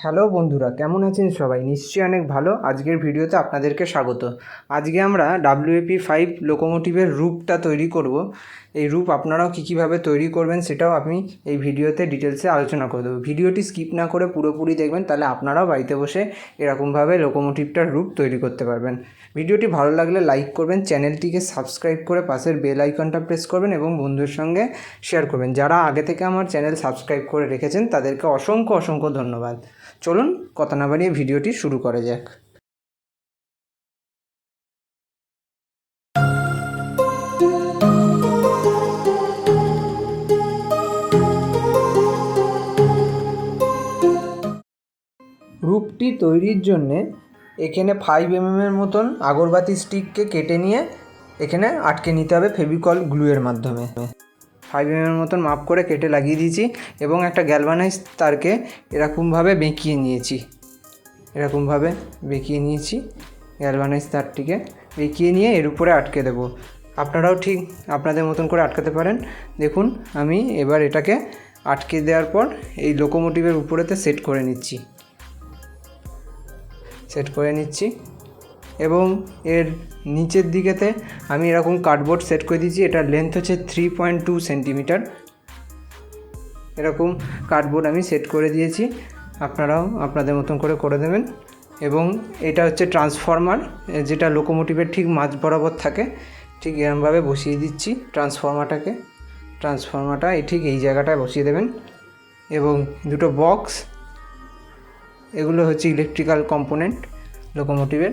Hello বন্ধুরা, কেমন আছেন সবাই? নিশ্চয়ই অনেক ভালো। আজকের ভিডিওতে আপনাদেরকে স্বাগত। আজকে আমরা wap5 লোকোমোটিভের রূপটা তৈরি করব। এই রূপ আপনারাও কীভাবে তৈরি করবেন সেটাও আমি এই ভিডিওতে ডিটেলসে আলোচনা করে দেবো। ভিডিওটি স্কিপ না করে পুরোপুরি দেখবেন, তাহলে আপনারাও বাড়িতে বসে এরকমভাবে লোকোমোটিভটার রূপ তৈরি করতে পারবেন। ভিডিওটি ভালো লাগলে লাইক করবেন, চ্যানেলটিকে সাবস্ক্রাইব করে পাশের বেল আইকনটা প্রেস করবেন এবং বন্ধুদের সঙ্গে শেয়ার করবেন। যারা আগে থেকে আমার চ্যানেল সাবস্ক্রাইব করে রেখেছেন তাদেরকে অসংখ্য ধন্যবাদ। চলুন কথা না বাড়িয়ে ভিডিওটি শুরু করা যাক। রূপটি তৈরির জন্যে এখানে 5 mm মতন আগরবাতি স্টিককে কেটে নিয়ে এখানে আটকে নিতে হবে ফেভিকল গ্লুয়ের মাধ্যমে। 5 mm মতন মাপ করে কেটে লাগিয়ে দিয়েছি এবং একটা গ্যালভানাইজ তারকে এরকমভাবে বেঁকিয়ে নিয়েছি। গ্যালভানাইজ তারটিকে বেঁকিয়ে নিয়ে এর উপরে আটকে দেবো। আপনারাও ঠিক আপনাদের মতন করে আটকাতে পারেন। দেখুন, আমি এবার এটাকে আটকে দেওয়ার পর এই লোকোমোটিভের উপরেতে সেট করে নিচ্ছি এবং এর নিচের দিকেতে আমি এরকম কার্ডবোর্ড সেট করে দিয়েছি। এটার লেন্থ হচ্ছে 3.2 সেন্টিমিটার। এরকম কার্ডবোর্ড আমি সেট করে দিয়েছি, আপনারাও আপনাদের মতন করে দেবেন। এবং এটা হচ্ছে ট্রান্সফরমার, যেটা লোকোমোটিভের ঠিক মাঝ বরাবর থাকে। ঠিক এরকমভাবে বসিয়ে দিচ্ছি ট্রান্সফরমারটা ঠিক এই জায়গাটায় বসিয়ে দেবেন। এবং দুটো বক্স, এগুলো হচ্ছে ইলেকট্রিক্যাল কম্পোনেন্ট লোকোমোটিভের।